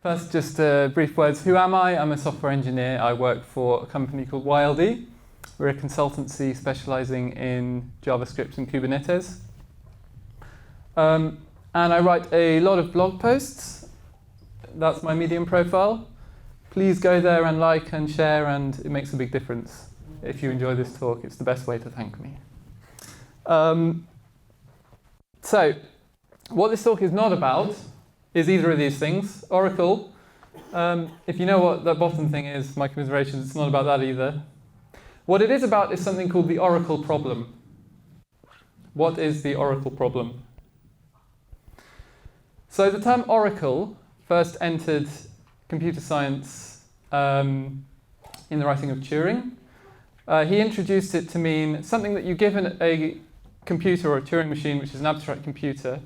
First, just brief words. Who am I? I'm a software engineer. I work for a company called YLD. We're a consultancy specializing in JavaScript and Kubernetes. And I write a lot of blog posts. That's my Medium profile. Please go there and like and share, and it makes a big difference. If you enjoy this talk, it's the best way to thank me. So, what this talk is not about is either of these things. Oracle, if you know what that bottom thing is, my commiserations, it's not about that either. What it is about is something called the Oracle problem. What is the Oracle problem? So the term Oracle first entered computer science in the writing of Turing. He introduced it to mean something that you give a computer or a Turing machine, which is an abstract computer,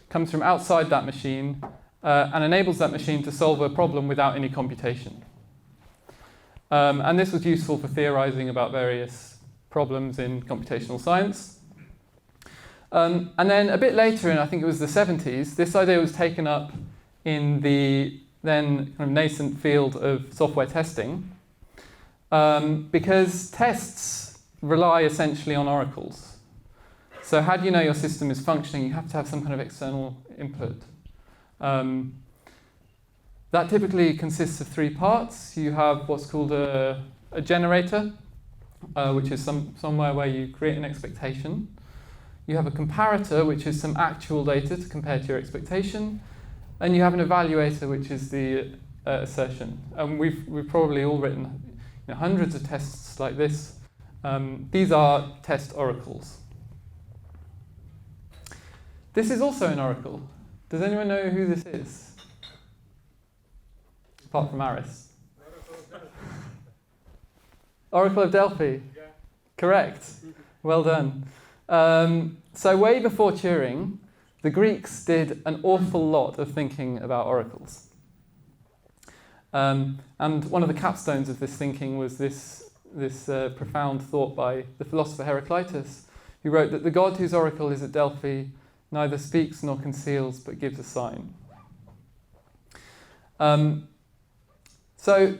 comes from outside that machine and enables that machine to solve a problem without any computation. And this was useful for theorizing about various problems in computational science. And then a bit later, in I think it was the 70s, this idea was taken up in the then kind of nascent field of software testing, because tests rely essentially on oracles. So how do you know your system is functioning? You have to have some kind of external input. That typically consists of three parts. You have what's called a generator, which is somewhere where you create an expectation. You have a comparator, which is some actual data to compare to your expectation. And you have an evaluator, which is the assertion. And we've probably all written hundreds of tests like this. These are test oracles. This is also an oracle. Does anyone know who this is? Apart from Aris. Oracle of Delphi. Yeah. Correct. Well done. So way before Turing, the Greeks did an awful lot of thinking about oracles. And one of the capstones of this thinking was this profound thought by the philosopher Heraclitus, who wrote that the god whose oracle is at Delphi neither speaks nor conceals, but gives a sign. So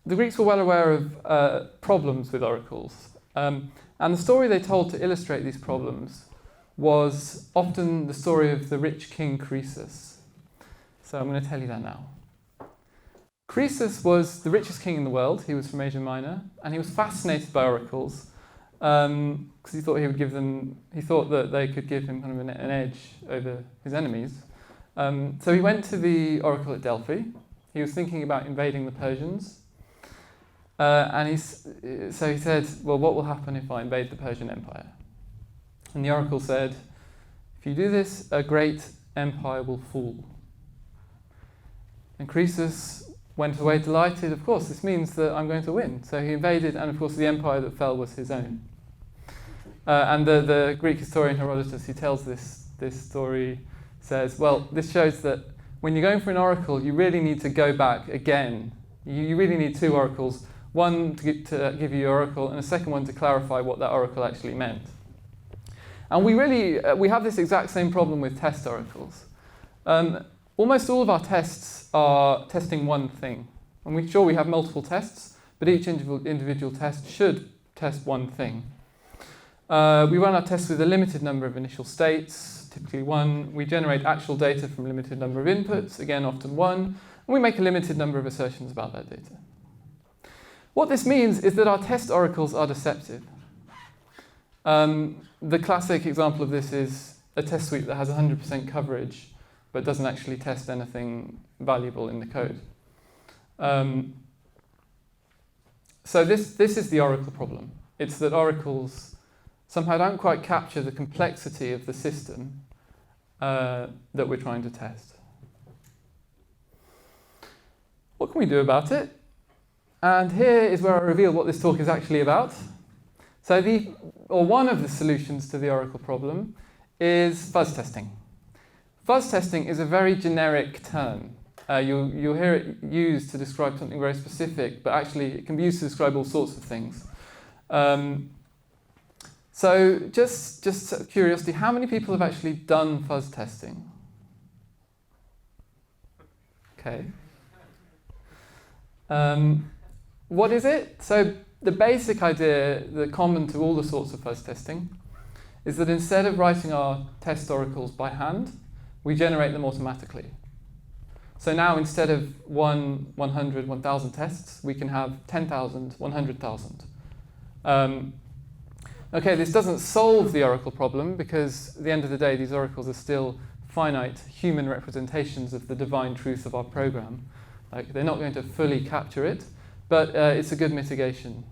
the Greeks were well aware of problems with oracles. And the story they told to illustrate these problems was often the story of the rich king Croesus. So I'm going to tell you that now. Croesus was the richest king in the world. He was from Asia Minor, and he was fascinated by oracles because he thought that they could give him kind of an edge over his enemies. So he went to the oracle at Delphi. He was thinking about invading the Persians. And he said, well, what will happen if I invade the Persian Empire? And the oracle said, if you do this, a great empire will fall. And Croesus went away delighted. Of course, this means that I'm going to win. So he invaded, and of course the empire that fell was his own. And the Greek historian Herodotus, who tells this story, says, well, this shows that when you're going for an oracle, you really need to go back again. You really need two oracles. One to give you your oracle, and a second one to clarify what that oracle actually meant. And we have this exact same problem with test oracles. Almost all of our tests are testing one thing. And we have multiple tests, but each individual test should test one thing. We run our tests with a limited number of initial states, typically one. We generate actual data from a limited number of inputs, again often one. And we make a limited number of assertions about that data. What this means is that our test oracles are deceptive. The classic example of this is a test suite that has 100% coverage but doesn't actually test anything valuable in the code. So this is the oracle problem. It's that oracles somehow don't quite capture the complexity of the system that we're trying to test. What can we do about it? And here is where I reveal what this talk is actually about. So one of the solutions to the oracle problem is fuzz testing. Fuzz testing is a very generic term. You'll hear it used to describe something very specific, but actually it can be used to describe all sorts of things. So just out of curiosity, how many people have actually done fuzz testing? Okay. What is it? So the basic idea, the common to all the sorts of fuzz testing, is that instead of writing our test oracles by hand, we generate them automatically. So now instead of 1, 100, 1,000 tests, we can have 10,000, 100,000. Okay, this doesn't solve the oracle problem because at the end of the day, these oracles are still finite human representations of the divine truth of our program. Like, they're not going to fully capture it, but it's a good mitigation.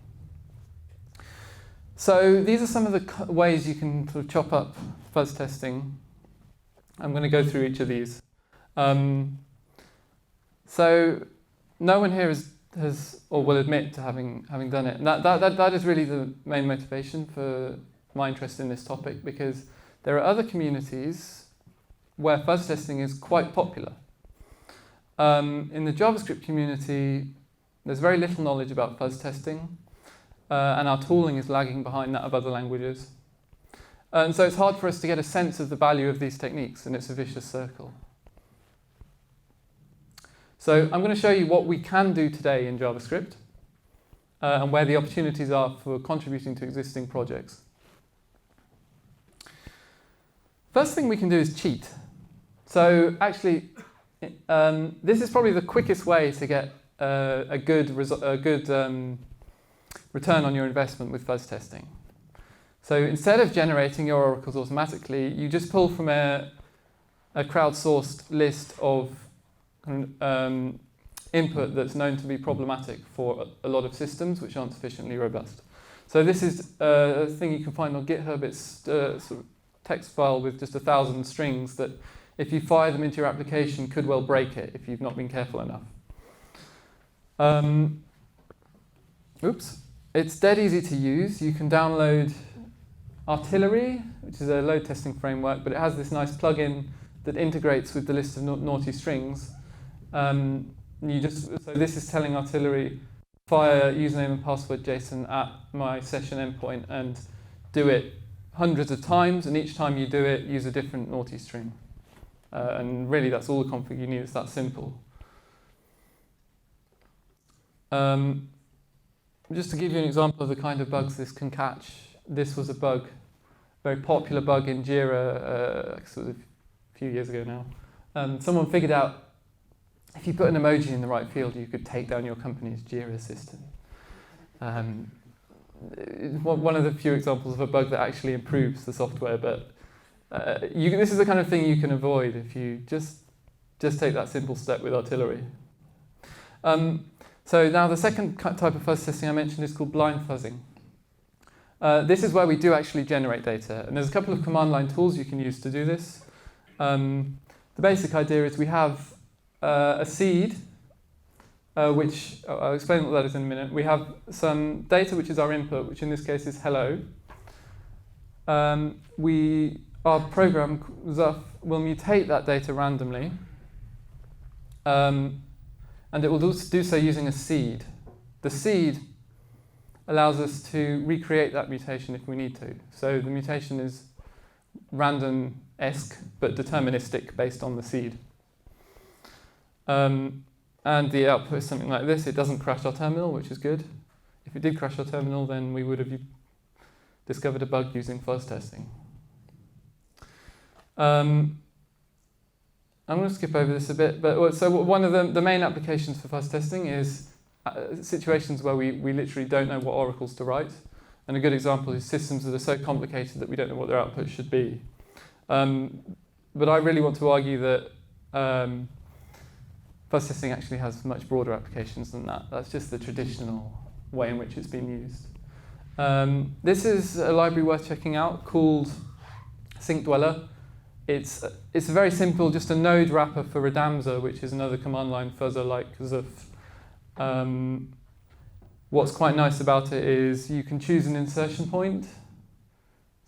So these are some of the ways you can sort of chop up fuzz testing. I'm going to go through each of these. So no one here has or will admit to having done it. And that is really the main motivation for my interest in this topic, because there are other communities where fuzz testing is quite popular. In the JavaScript community, there's very little knowledge about fuzz testing, and our tooling is lagging behind that of other languages. And so it's hard for us to get a sense of the value of these techniques, and it's a vicious circle. So I'm going to show you what we can do today in JavaScript, and where the opportunities are for contributing to existing projects. First thing we can do is cheat. So actually, this is probably the quickest way to get a good return on your investment with fuzz testing. So instead of generating your oracles automatically, you just pull from a crowdsourced list of input that's known to be problematic for a lot of systems which aren't sufficiently robust. So this is a thing you can find on GitHub. It's a sort of text file with just 1,000 strings that, if you fire them into your application, could well break it if you've not been careful enough. Oops. It's dead easy to use. You can download Artillery, which is a load testing framework, but it has this nice plugin that integrates with the list of naughty strings. So this is telling Artillery, fire username and password JSON at my session endpoint and do it hundreds of times, and each time you do it, use a different naughty string. And really, that's all the config you need. It's that simple. Just to give you an example of the kind of bugs this can catch, this was a bug, very popular bug in Jira sort of a few years ago now. Someone figured out if you put an emoji in the right field, you could take down your company's Jira system. One of the few examples of a bug that actually improves the software, but this is the kind of thing you can avoid if you just take that simple step with Artillery. So now the second type of fuzz testing I mentioned is called blind fuzzing. This is where we do actually generate data, and there's a couple of command line tools you can use to do this. The basic idea is we have a seed, which I'll explain what that is in a minute. We have some data which is our input, which in this case is hello. Our program Zuff will mutate that data randomly, and it will do so using a seed. The seed allows us to recreate that mutation if we need to. So the mutation is random-esque but deterministic based on the seed. And the output is something like this. It doesn't crash our terminal, which is good. If it did crash our terminal, then we would have discovered a bug using fuzz testing. I'm going to skip over this a bit, but so one of the main applications for fuzz testing is situations where we literally don't know what oracles to write. And a good example is systems that are so complicated that we don't know what their output should be. But I really want to argue that fuzz testing actually has much broader applications than that. That's just the traditional way in which it's been used. This is a library worth checking out called Sync Dweller. It's very simple, just a node wrapper for Redamza, which is another command line fuzzer like Zuff. What's quite nice about it is you can choose an insertion point.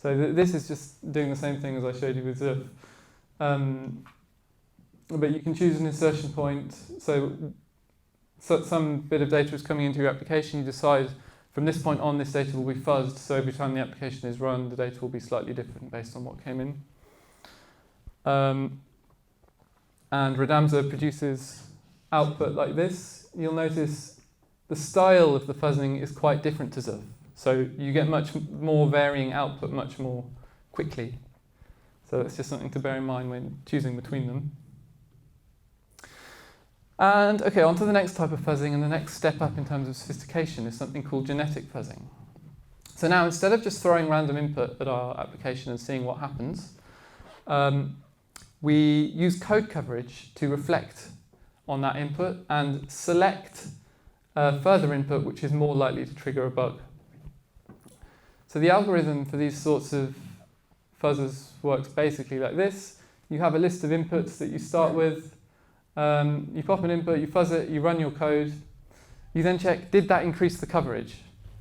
So this is just doing the same thing as I showed you with Zuff. But you can choose an insertion point. So some bit of data is coming into your application. You decide from this point on, this data will be fuzzed. So every time the application is run, the data will be slightly different based on what came in. And Redamza produces output like this, you'll notice the style of the fuzzing is quite different to ZUF. So you get much more varying output much more quickly. So that's just something to bear in mind when choosing between them. And okay, on to the next type of fuzzing, and the next step up in terms of sophistication is something called genetic fuzzing. So now, instead of just throwing random input at our application and seeing what happens, we use code coverage to reflect on that input and select further input which is more likely to trigger a bug. So the algorithm for these sorts of fuzzers works basically like this. You have a list of inputs that you start with. You pop an input, you fuzz it, you run your code. You then check, did that increase the coverage?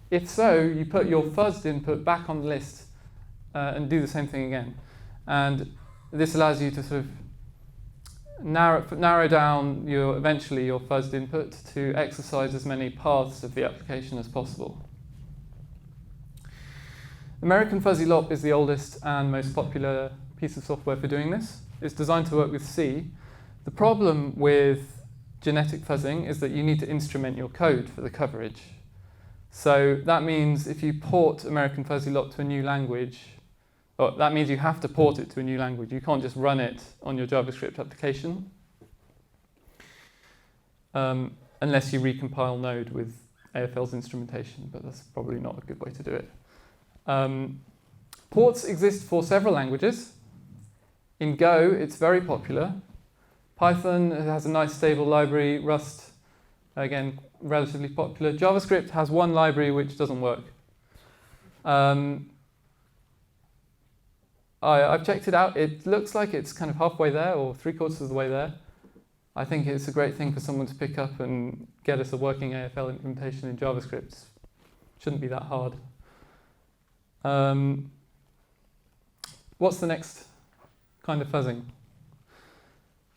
If so, you put your fuzzed input back on the list and do the same thing again. And this allows you to sort of narrow down eventually your fuzzed input to exercise as many paths of the application as possible. American Fuzzy Lop is the oldest and most popular piece of software for doing this. It's designed to work with C. The problem with genetic fuzzing is that you need to instrument your code for the coverage. So that means if you port American Fuzzy Lop to a new language, that means you have to port it to a new language. You can't just run it on your JavaScript application unless you recompile Node with AFL's instrumentation, but that's probably not a good way to do it. Ports exist for several languages. In Go, it's very popular. Python has a nice stable library. Rust, again, relatively popular. JavaScript has one library which doesn't work. I've checked it out. It looks like it's kind of halfway there, or 3/4 of the way there. I think it's a great thing for someone to pick up and get us a working AFL implementation in JavaScript. Shouldn't be that hard. What's the next kind of fuzzing?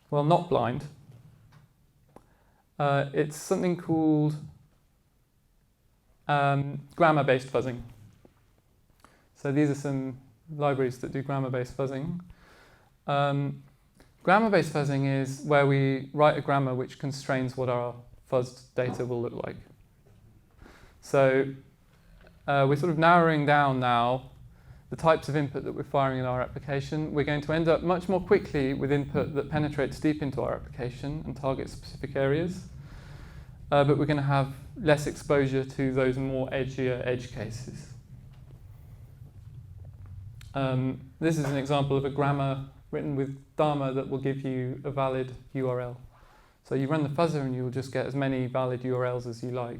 Well, not blind. It's something called grammar-based fuzzing. So these are some libraries that do grammar-based fuzzing. Grammar-based fuzzing is where we write a grammar which constrains what our fuzzed data will look like. So we're sort of narrowing down now the types of input that we're firing in our application. We're going to end up much more quickly with input that penetrates deep into our application and targets specific areas. But we're going to have less exposure to those more edgier edge cases. This is an example of a grammar written with Dharma that will give you a valid URL. So you run the fuzzer and you'll just get as many valid URLs as you like.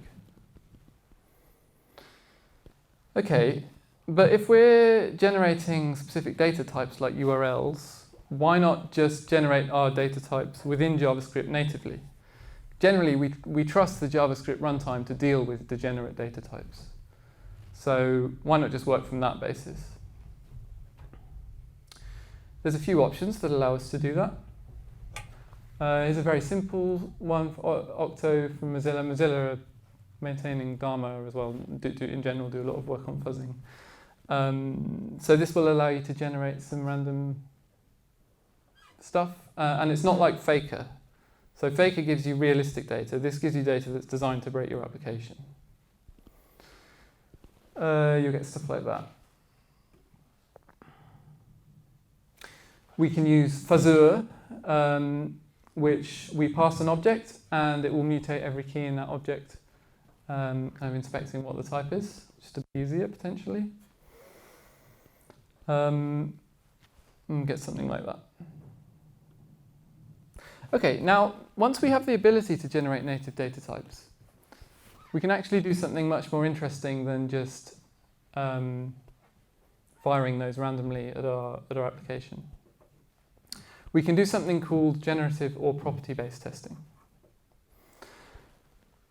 Okay, but if we're generating specific data types like URLs, why not just generate our data types within JavaScript natively? Generally, we trust the JavaScript runtime to deal with degenerate data types. So why not just work from that basis? There's a few options that allow us to do that. Here's a very simple one for Octo from Mozilla. Mozilla are maintaining Dharma as well, in general do a lot of work on fuzzing. So this will allow you to generate some random stuff. And it's not like Faker. So Faker gives you realistic data. This gives you data that's designed to break your application. You'll get stuff like that. We can use FUZZ, which we pass an object, and it will mutate every key in that object, kind of inspecting what the type is, just to be easier, potentially. And get something like that. Okay, now, once we have the ability to generate native data types, we can actually do something much more interesting than just firing those randomly at our application. We can do something called generative or property-based testing.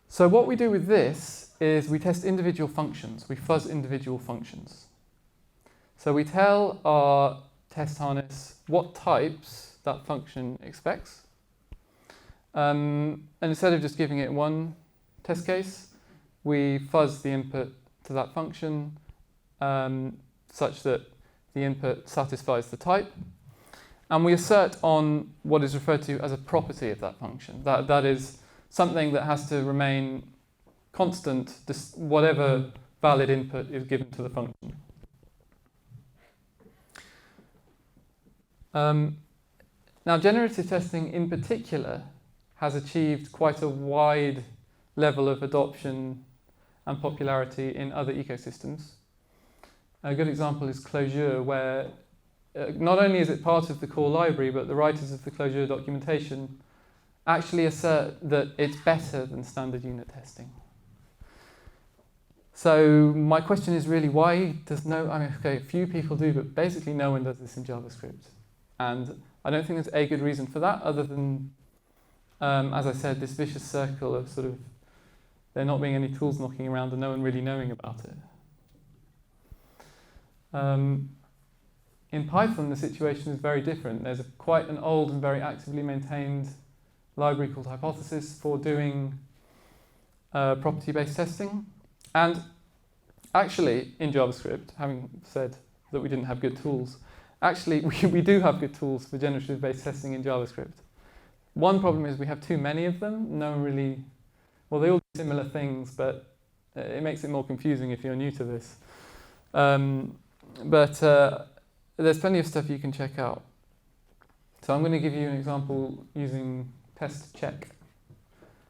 So what we do with this is we test individual functions. We fuzz individual functions. So we tell our test harness what types that function expects. And instead of just giving it one test case, we fuzz the input to that function such that the input satisfies the type. And we assert on what is referred to as a property of that function. That is something that has to remain constant whatever valid input is given to the function. Now, generative testing in particular has achieved quite a wide level of adoption and popularity in other ecosystems. A good example is Clojure, where not only is it part of the core library, but the writers of the Clojure documentation actually assert that it's better than standard unit testing. So my question is really, why does a few people do, but basically no one does this in JavaScript. And I don't think there's a good reason for that, other than, as I said, this vicious circle of sort of there not being any tools knocking around and no one really knowing about it. In Python, the situation is very different. There's quite an old and very actively maintained library called Hypothesis for doing property-based testing. And actually, in JavaScript, having said that we didn't have good tools, actually we do have good tools for generative-based testing in JavaScript. One problem is we have too many of them. No one really, well, they all do similar things, but it makes it more confusing if you're new to this. But there's plenty of stuff you can check out. So I'm going to give you an example using test check.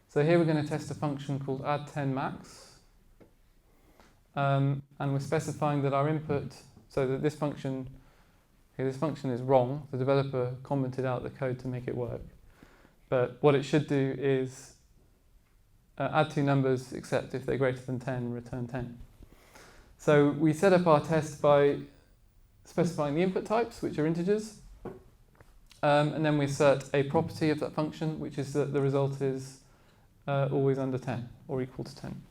So here we're going to test a function called add10max. And we're specifying that our input, so that this function is wrong. The developer commented out the code to make it work. But what it should do is add two numbers, except if they're greater than 10, return 10. So we set up our test by specifying the input types, which are integers. And then we assert a property of that function, which is that the result is always under 10 or equal to 10.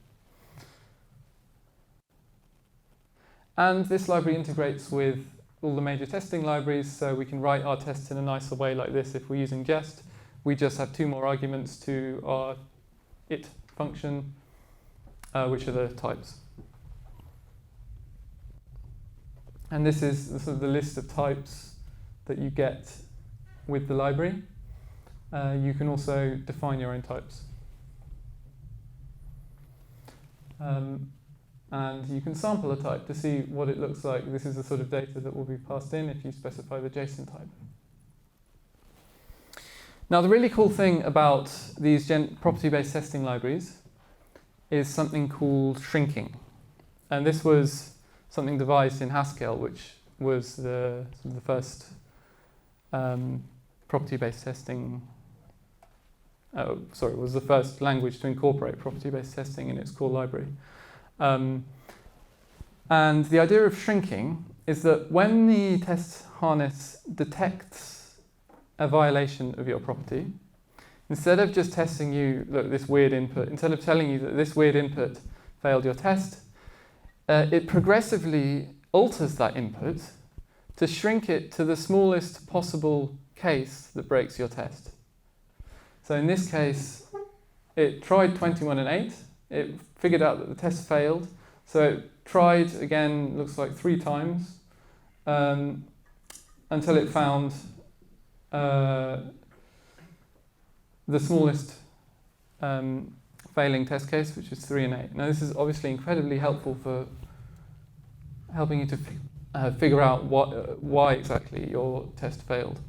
And this library integrates with all the major testing libraries, so we can write our tests in a nicer way like this. If we're using jest, we just have two more arguments to our it function, which are the types. And this is sort of the list of types that you get with the library. You can also define your own types. And you can sample a type to see what it looks like. This is the sort of data that will be passed in if you specify the JSON type. Now, the really cool thing about these property-based testing libraries is something called shrinking. And this was something devised in Haskell, which was the first property-based testing. Was the first language to incorporate property-based testing in its core library. And the idea of shrinking is that when the test harness detects a violation of your property, instead of just testing you this weird input, instead of telling you that this weird input failed your test, it progressively alters that input to shrink it to the smallest possible case that breaks your test. So in this case, it tried 21 and 8. It figured out that the test failed. So it tried again, looks like 3 times, until it found the smallest failing test case, which is 3 and 8. Now this is obviously incredibly helpful for helping you to figure out why exactly your test failed.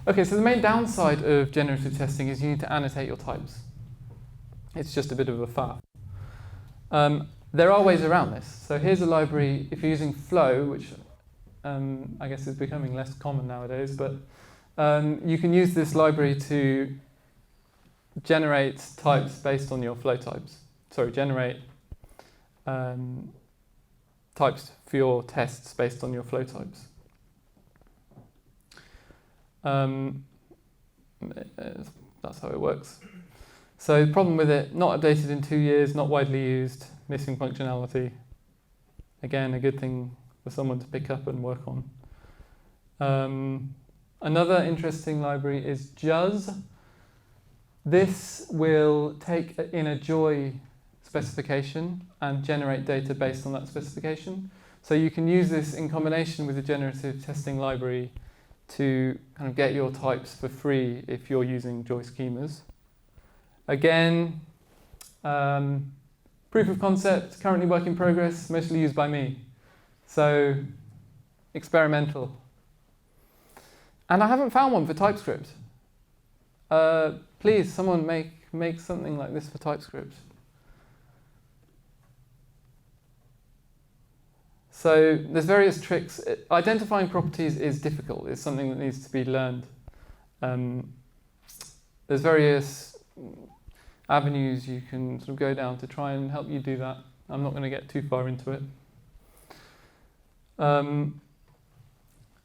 Okay, so the main downside of generative testing is you need to annotate your types. It's just a bit of a faff. There are ways around this. So here's a library, if you're using Flow, which I guess is becoming less common nowadays, but you can use this library to generate types based on your flow types. Sorry, generate types for your tests based on your flow types. That's how it works. So the problem with it, not updated in 2 years, not widely used, missing functionality. Again, a good thing for someone to pick up and work on. Another interesting library is FUZZ. This will take in a joy specification and generate data based on that specification. So you can use this in combination with the generative testing library to kind of get your types for free if you're using joy schemas. Again, proof of concept, currently work in progress, mostly used by me. So experimental. And I haven't found one for TypeScript. Please, someone make something like this for TypeScript. So there's various tricks. Identifying properties is difficult. It's something that needs to be learned. There's various avenues you can sort of go down to try and help you do that. I'm not going to get too far into it.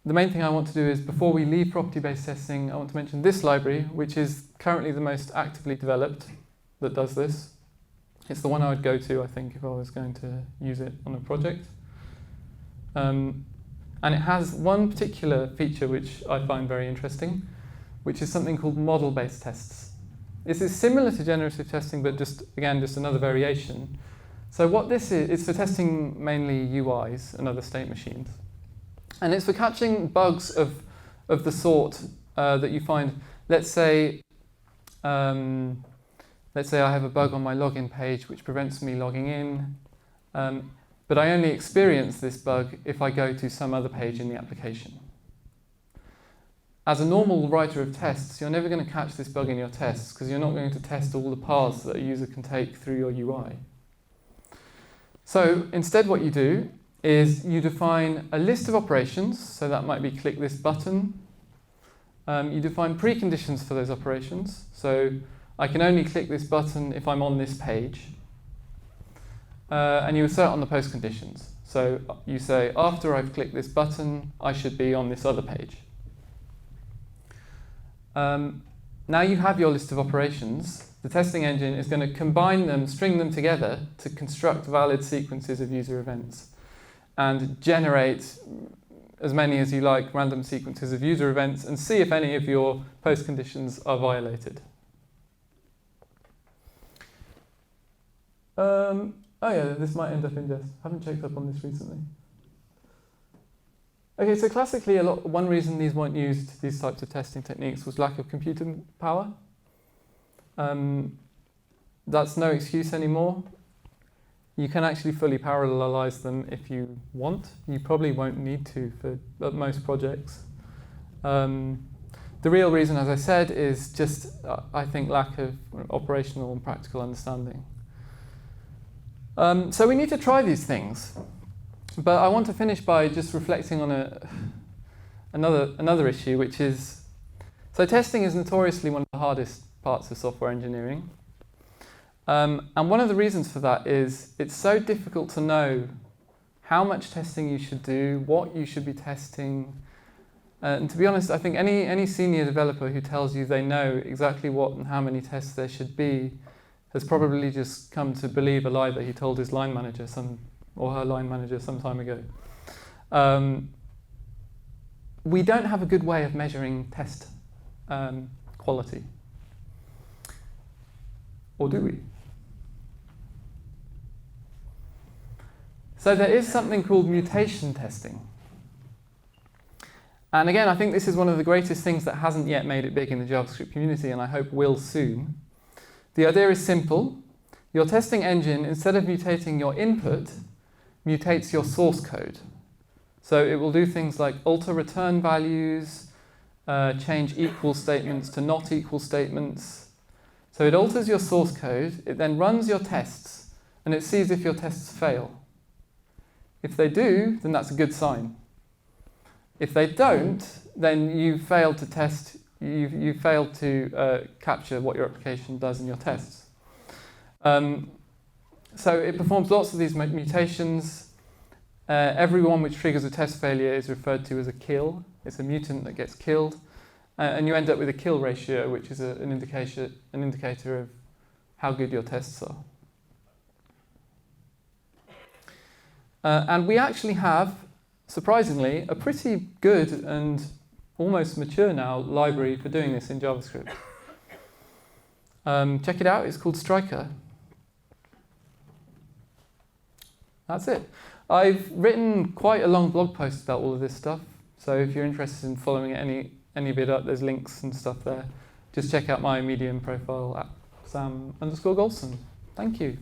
The main thing I want to do is, before we leave property-based testing, I want to mention this library, which is currently the most actively developed that does this. It's the one I would go to, I think, if I was going to use it on a project. And it has one particular feature which I find very interesting, which is something called model-based tests. This is similar to generative testing, but just another variation. So what this is, it's for testing mainly UIs and other state machines. And it's for catching bugs of the sort that you find. Let's say I have a bug on my login page which prevents me logging in, but I only experience this bug if I go to some other page in the application. As a normal writer of tests, you're never going to catch this bug in your tests because you're not going to test all the paths that a user can take through your UI. So instead what you do is you define a list of operations, so that might be click this button. You define preconditions for those operations, so I can only click this button if I'm on this page. And you assert on the post conditions. So you say, after I've clicked this button, I should be on this other page. Now you have your list of operations. The testing engine is going to combine them, string them together to construct valid sequences of user events and generate as many as you like random sequences of user events and see if any of your post conditions are violated. Oh yeah, this might end up in jest. I haven't checked up on this recently. Okay, so classically, one reason these weren't used, these types of testing techniques, was lack of computing power. That's no excuse anymore. You can actually fully parallelize them if you want. You probably won't need to for most projects. The real reason, as I said, is just, I think, lack of operational and practical understanding. So we need to try these things. But I want to finish by just reflecting on another issue, which is, so testing is notoriously one of the hardest parts of software engineering. And one of the reasons for that is it's so difficult to know how much testing you should do, what you should be testing. And to be honest, I think any senior developer who tells you they know exactly what and how many tests there should be has probably just come to believe a lie that he told his line manager or her line manager some time ago. We don't have a good way of measuring test quality. Or do we? So there is something called mutation testing. And again, I think this is one of the greatest things that hasn't yet made it big in the JavaScript community, and I hope will soon. The idea is simple. Your testing engine, instead of mutating your input, mutates your source code. So it will do things like alter return values, change equal statements to not equal statements. So it alters your source code, it then runs your tests, and it sees if your tests fail. If they do, then that's a good sign. If they don't, then you failed to test, you failed to capture what your application does in your tests. So it performs lots of these mutations. Every one which triggers a test failure is referred to as a kill. It's a mutant that gets killed. And you end up with a kill ratio, which is an indicator of how good your tests are. And we actually have, surprisingly, a pretty good and almost mature now library for doing this in JavaScript. Check it out, it's called Striker. That's it. I've written quite a long blog post about all of this stuff, so if you're interested in following any of it up, there's links and stuff there. Just check out my Medium profile at Sam_Galson. Thank you.